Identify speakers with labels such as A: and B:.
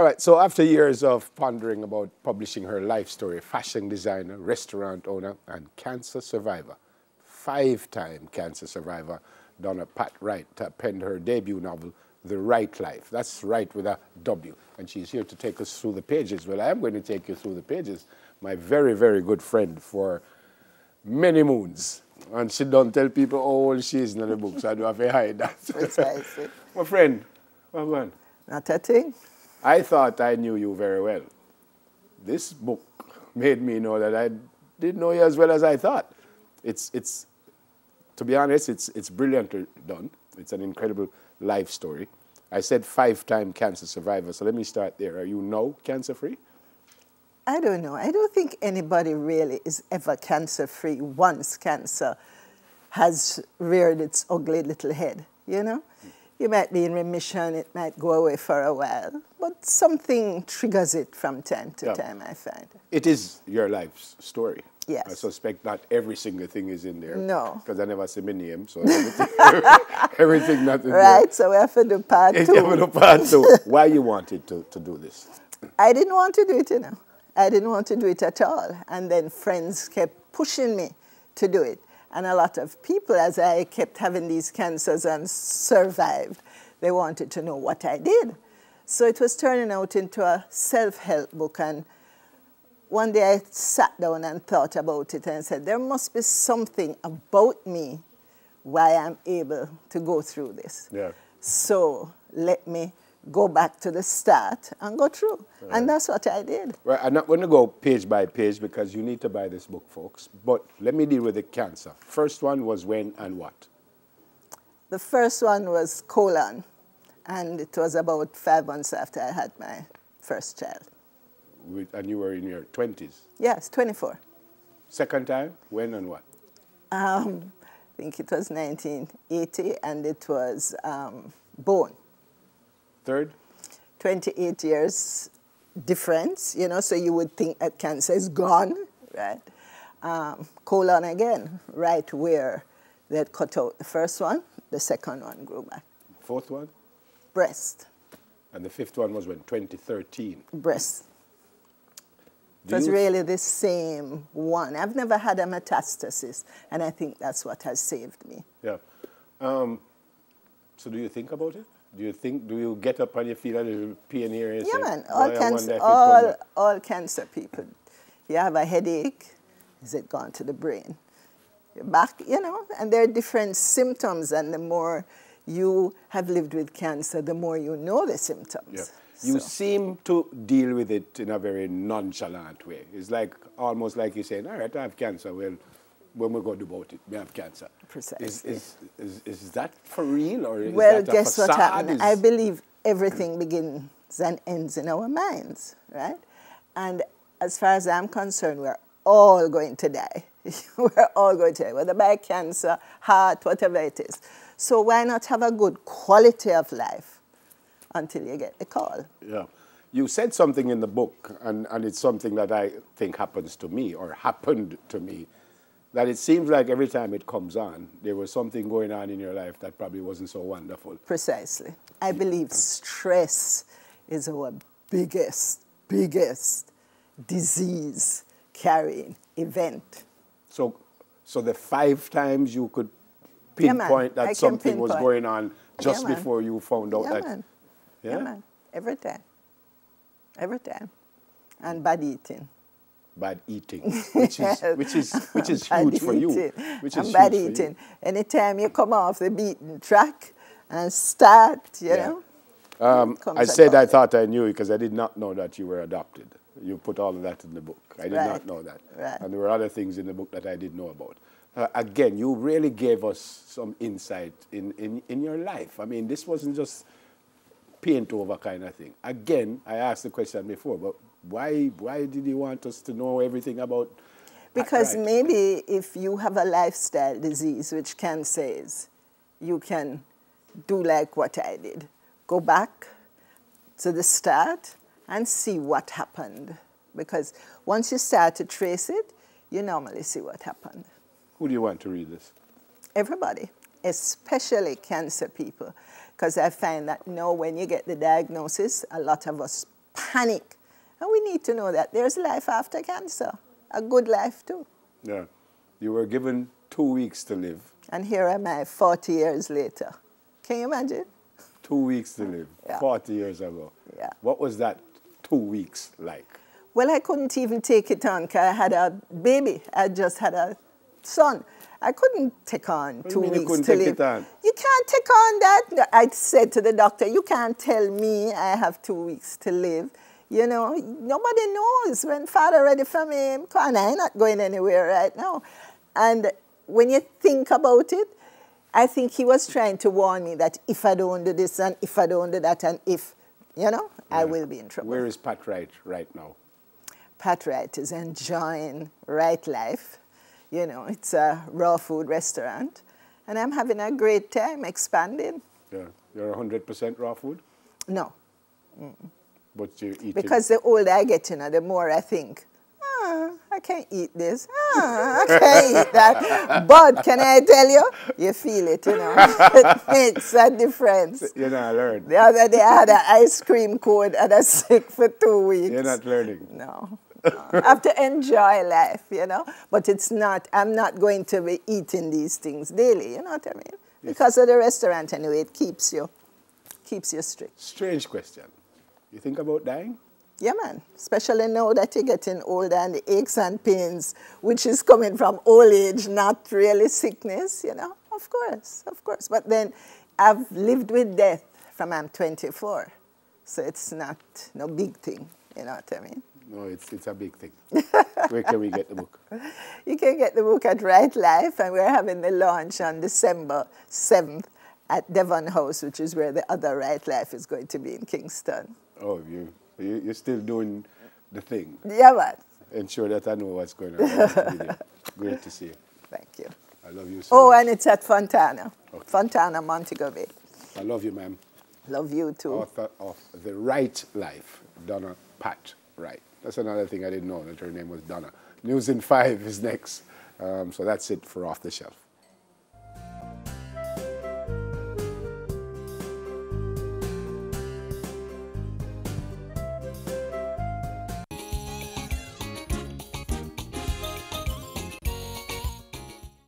A: All right, so after years of pondering about publishing her life story, fashion designer, restaurant owner, and cancer survivor, five-time cancer survivor, Donna Pat Wright penned her debut novel, The Wright Life. That's Wright with a W. And she's here to take us through the pages. Well, I am going to take you through the pages. My very, very good friend for many moons. And she don't tell people how old she is in the book, so I do have to hide that.
B: Precisely.
A: My friend, well done.
B: Not a thing.
A: I thought I knew you very well. This book made me know that I didn't know you as well as I thought. It's to be honest, it's brilliantly done. It's an incredible life story. I said five-time cancer survivor, so let me start there. Are you now cancer-free?
B: I don't know. I don't think anybody really is ever cancer-free once cancer has reared its ugly little head, you know? You might be in remission, it might go away for a while, but something triggers it from time to time, I find.
A: It is your life's story.
B: Yes.
A: I suspect not every single thing is in there.
B: No.
A: Because I never say my name, so everything not in there.
B: Right, so we have to do part two.
A: We have to do part two. Why you wanted to do this?
B: I didn't want to do it, you know. I didn't want to do it at all. And then friends kept pushing me to do it. And a lot of people, as I kept having these cancers and survived, they wanted to know what I did. So it was turning out into a self-help book. And one day I sat down and thought about it and said, there must be something about me why I'm able to go through this.
A: Yeah.
B: So let me go back to the start and go through. Right. And that's what I did.
A: Well, I'm not going to go page by page because you need to buy this book, folks. But let me deal with the cancer. First one was when and what? The
B: first one was colon. And it was about 5 months after I had my first child.
A: And you were in your 20s?
B: Yes, 24.
A: Second time, when and what?
B: I think it was 1980, and it was bone.
A: Third?
B: 28 years difference, you know, so you would think that cancer is gone, right? Colon again, right where they had cut out the first one, the second one grew back.
A: Fourth one?
B: Breast.
A: And the fifth one was when? 2013?
B: Breast. It was really the same one. I've never had a metastasis, and I think that's what has saved me.
A: Yeah. So do you think about it? Do you get up and you feel a little pain here? And
B: yeah,
A: say,
B: man. All cancer people. You have a headache, is it gone to the brain? Your back, you know, and there are different symptoms, and the more you have lived with cancer, the more you know the symptoms.
A: Yeah. You seem to deal with it in a very nonchalant way. It's like almost like you're saying, all right, I have cancer. Well, when we go to do about it, we have cancer.
B: Precisely.
A: Is that for real, or is
B: well,
A: that a
B: guess
A: facade?
B: what happened? I believe everything begins and ends in our minds, right? And as far as I'm concerned, we're all going to die. We're all going to die, whether by cancer, heart, whatever it is. So why not have a good quality of life until you get the call? Yeah.
A: You said something in the book, and it's something that I think happens to me, or happened to me, that it seems like every time it comes on, there was something going on in your life that probably wasn't so wonderful.
B: Precisely. I believe stress is our biggest disease-carrying event.
A: So the 5 times you could pinpoint that something was going on just before you found out that...
B: Man. Yeah, man. Every time. Every time. And bad eating.
A: Bad eating, which is huge for you. Which is
B: bad eating. Anytime you come off the beaten track and start, you know.
A: I said I thought I knew it because I did not know that you were adopted. You put all of that in the book. I did not know that.
B: Right.
A: And there were other things in the book that I didn't know about. Again, you really gave us some insight in your life. I mean, this wasn't just paint over kind of thing. Again, I asked the question before, but why did you want us to know everything about...
B: Because maybe if you have a lifestyle disease, which cancer is, you can do like what I did. Go back to the start and see what happened. Because once you start to trace it, you normally see what happened.
A: Who do you want to read this?
B: Everybody, especially cancer people. Because I find that, you know, when you get the diagnosis, a lot of us panic. And we need to know that there's life after cancer, a good life too.
A: Yeah. You were given 2 weeks to live.
B: And here am I 40 years later. Can you imagine?
A: 2 weeks to live,
B: Yeah.
A: 40 years ago.
B: Yeah.
A: What was that 2 weeks like?
B: Well, I couldn't even take it on because I had a baby. I just had a son. I couldn't take on 2 weeks
A: You couldn't
B: to
A: take
B: live.
A: it on?
B: You can't take on that. No, I said to the doctor, you can't tell me I have 2 weeks to live. You know, nobody knows when Father ready for me. And I'm not going anywhere right now. And when you think about it, I think he was trying to warn me that if I don't do this and if I don't do that and if, you know, I will be in trouble.
A: Where is Pat Wright right now?
B: Pat Wright is enjoying Wright life. You know, it's a raw food restaurant. And I'm having a great time expanding.
A: Yeah. You're 100% raw food?
B: No.
A: But you eat
B: Because the older I get, you know, the more I think, I can't eat this. I can't eat that. But can I tell you, you feel it, you know. It makes a difference.
A: You're not learning.
B: The other day I had an ice cream cone and I was sick for 2 weeks.
A: You're not learning.
B: No. I have to enjoy life, you know. But it's not, I'm not going to be eating these things daily, you know what I mean?
A: Yes.
B: Because of the restaurant anyway, it keeps you strict.
A: Strange question. You think about dying?
B: Yeah, man. Especially now that you're getting older and the aches and pains, which is coming from old age, not really sickness, you know. Of course, of course. But then I've lived with death from I'm 24. So it's not no big thing, you know what I mean?
A: No, it's a big thing. Where can we get the book?
B: You can get the book at Wright Life, and we're having the launch on December 7th at Devon House, which is where the other Wright Life is going to be in Kingston.
A: Oh, you're still doing the thing.
B: Yeah, man.
A: Ensure that I know what's going on. Great to see you.
B: Thank you.
A: I love you so
B: Oh,
A: much.
B: and it's at Fontana.
A: Okay.
B: Fontana, Montego Bay.
A: I love you, ma'am.
B: Love you too.
A: Author of The Wright Life, Donna Pat Wright. That's another thing I didn't know, that her name was Donna. News in 5 is next. So that's it for Off the Shelf.